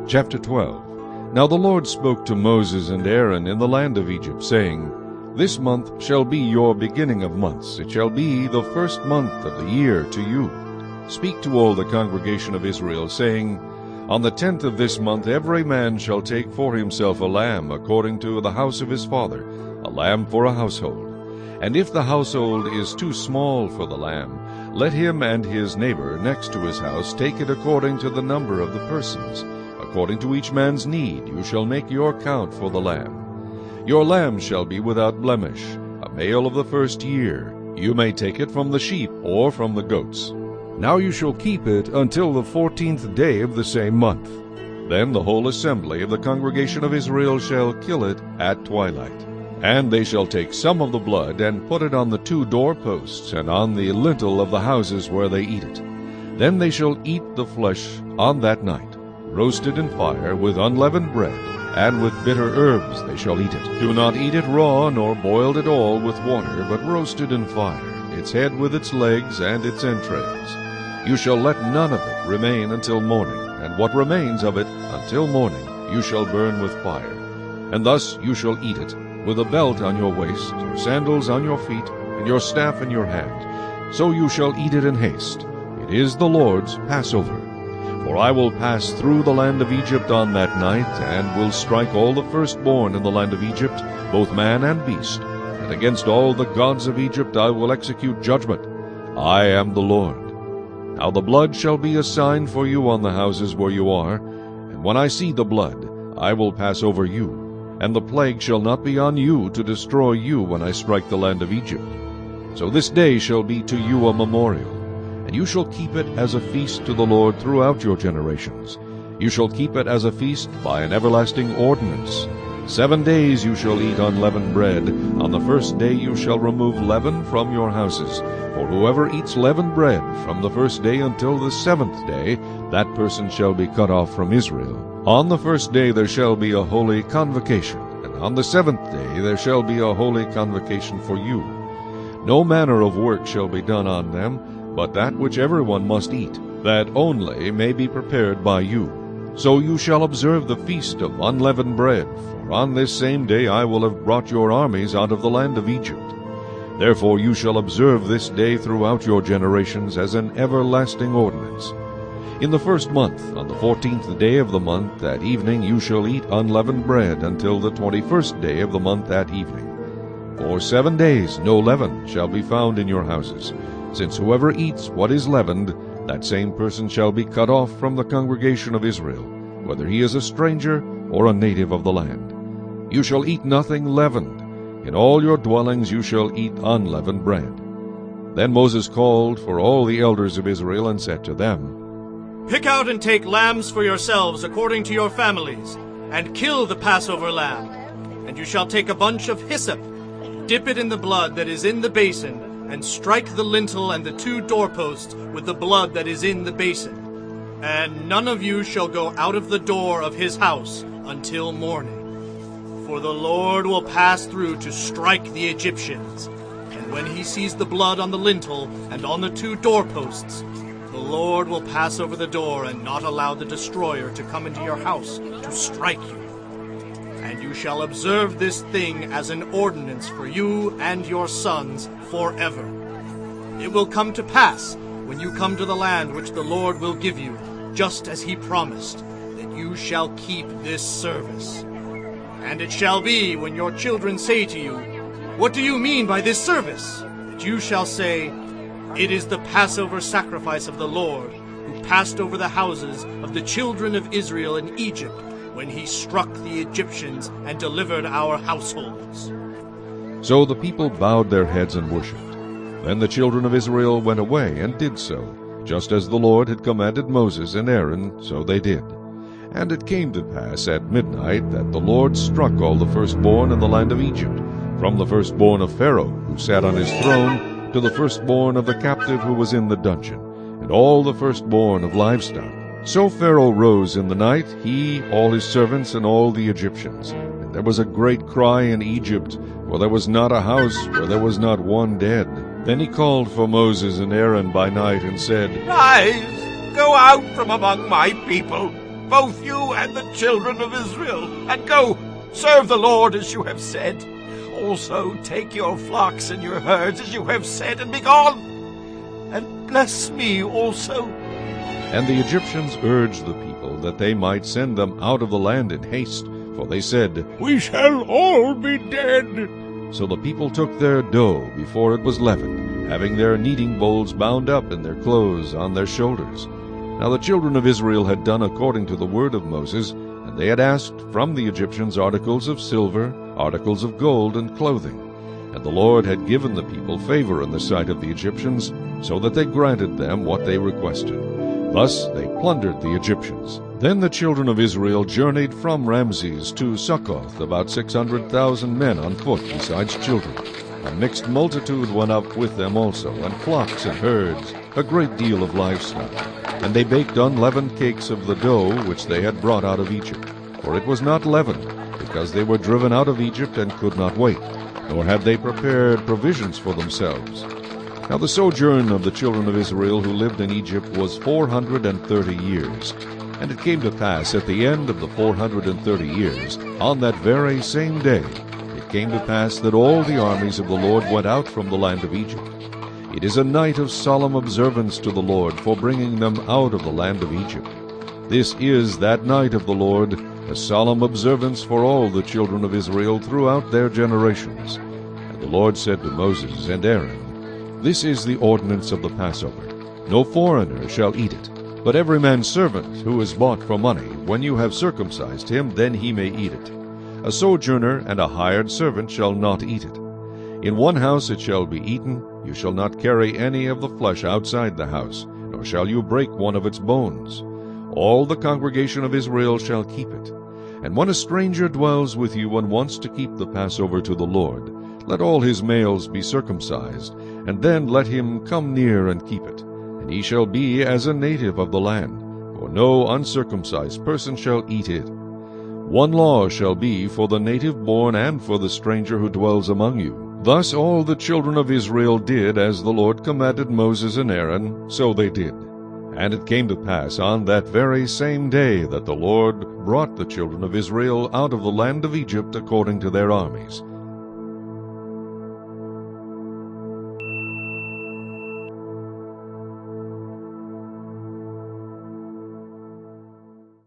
Chapter 12. Now the Lord spoke to Moses and Aaron in the land of Egypt, saying, This month shall be your beginning of months. It shall be the first month of the year to you. Speak to all the congregation of Israel, saying, On the 10th of this month every man shall take for himself a lamb according to the house of his father, a lamb for a household. And if the household is too small for the lamb, let him and his neighbor next to his house take it according to the number of the persons. According to each man's need you shall make your count for the lamb. Your lamb shall be without blemish, a male of the first year. You may take it from the sheep or from the goats. Now you shall keep it until the 14th day of the same month. Then the whole assembly of the congregation of Israel shall kill it at twilight. And they shall take some of the blood and put it on the 2 doorposts and on the lintel of the houses where they eat it. Then they shall eat the flesh on that night, roasted in fire with unleavened bread, and with bitter herbs they shall eat it. Do not eat it raw, nor boiled at all with water, but roasted in fire, its head with its legs and its entrails. You shall let none of it remain until morning, and what remains of it until morning you shall burn with fire. And thus you shall eat it, with a belt on your waist, your sandals on your feet, and your staff in your hand. So you shall eat it in haste. It is the Lord's Passover. For I will pass through the land of Egypt on that night, and will strike all the firstborn in the land of Egypt, both man and beast. And against all the gods of Egypt I will execute judgment. I am the Lord. Now the blood shall be a sign for you on the houses where you are, and when I see the blood, I will pass over you. And the plague shall not be on you to destroy you when I strike the land of Egypt. So this day shall be to you a memorial, and you shall keep it as a feast to the Lord throughout your generations. You shall keep it as a feast by an everlasting ordinance. 7 days you shall eat unleavened bread. On the first day you shall remove leaven from your houses. For whoever eats leavened bread from the first day until the 7th day, that person shall be cut off from Israel. On the first day there shall be a holy convocation, and on the 7th day there shall be a holy convocation for you. No manner of work shall be done on them, but that which everyone must eat, that only may be prepared by you. So you shall observe the feast of unleavened bread, for on this same day I will have brought your armies out of the land of Egypt. Therefore you shall observe this day throughout your generations as an everlasting ordinance. In the first month, on the 14th day of the month at evening, you shall eat unleavened bread until the 21st day of the month at evening. For 7 days no leaven shall be found in your houses, since whoever eats what is leavened, that same person shall be cut off from the congregation of Israel, whether he is a stranger or a native of the land. You shall eat nothing leavened. In all your dwellings you shall eat unleavened bread. Then Moses called for all the elders of Israel and said to them, Pick out and take lambs for yourselves according to your families, and kill the Passover lamb. And you shall take a bunch of hyssop, dip it in the blood that is in the basin, and strike the lintel and the 2 doorposts with the blood that is in the basin. And none of you shall go out of the door of his house until morning. For the Lord will pass through to strike the Egyptians. And when he sees the blood on the lintel and on the 2 doorposts, the Lord will pass over the door and not allow the destroyer to come into your house to strike you. And you shall observe this thing as an ordinance for you and your sons forever. It will come to pass, when you come to the land which the Lord will give you, just as he promised, that you shall keep this service. And it shall be, when your children say to you, What do you mean by this service? That you shall say, It is the Passover sacrifice of the Lord, who passed over the houses of the children of Israel in Egypt, when he struck the Egyptians and delivered our households. So the people bowed their heads and worshipped. Then the children of Israel went away and did so, just as the Lord had commanded Moses and Aaron, so they did. And it came to pass at midnight that the Lord struck all the firstborn in the land of Egypt, from the firstborn of Pharaoh, who sat on his throne, to the firstborn of the captive who was in the dungeon, and all the firstborn of livestock. So Pharaoh rose in the night, he, all his servants, and all the Egyptians. And there was a great cry in Egypt, for there was not a house where there was not one dead. Then he called for Moses and Aaron by night and said, Rise, go out from among my people. both you and the children of Israel, and go, serve the Lord as you have said. Also take your flocks and your herds as you have said, and be gone, and bless me also. And the Egyptians urged the people that they might send them out of the land in haste, for they said, We shall all be dead. So the people took their dough before it was leavened, having their kneading bowls bound up in their clothes on their shoulders. Now the children of Israel had done according to the word of Moses, and they had asked from the Egyptians articles of silver, articles of gold, and clothing. And the Lord had given the people favor in the sight of the Egyptians, so that they granted them what they requested. Thus they plundered the Egyptians. Then the children of Israel journeyed from Ramses to Succoth, about 600,000 men on foot, besides children. A mixed multitude went up with them also, and flocks and herds, a great deal of livestock. And they baked unleavened cakes of the dough which they had brought out of Egypt. For it was not leavened, because they were driven out of Egypt and could not wait, nor had they prepared provisions for themselves. Now the sojourn of the children of Israel who lived in Egypt was 430 years. And it came to pass at the end of the 430 years, on that very same day, it came to pass that all the armies of the Lord went out from the land of Egypt. It is a night of solemn observance to the Lord for bringing them out of the land of Egypt. This is that night of the Lord, a solemn observance for all the children of Israel throughout their generations. And the Lord said to Moses and Aaron, This is the ordinance of the Passover. No foreigner shall eat it, but every man's servant who is bought for money, when you have circumcised him, then he may eat it. A sojourner and a hired servant shall not eat it. In one house it shall be eaten. You shall not carry any of the flesh outside the house, nor shall you break one of its bones. All the congregation of Israel shall keep it. And when a stranger dwells with you and wants to keep the Passover to the Lord, let all his males be circumcised, and then let him come near and keep it. And he shall be as a native of the land, for no uncircumcised person shall eat it. One law shall be for the native born and for the stranger who dwells among you. Thus all the children of Israel did as the Lord commanded Moses and Aaron, so they did. And it came to pass on that very same day that the Lord brought the children of Israel out of the land of Egypt according to their armies.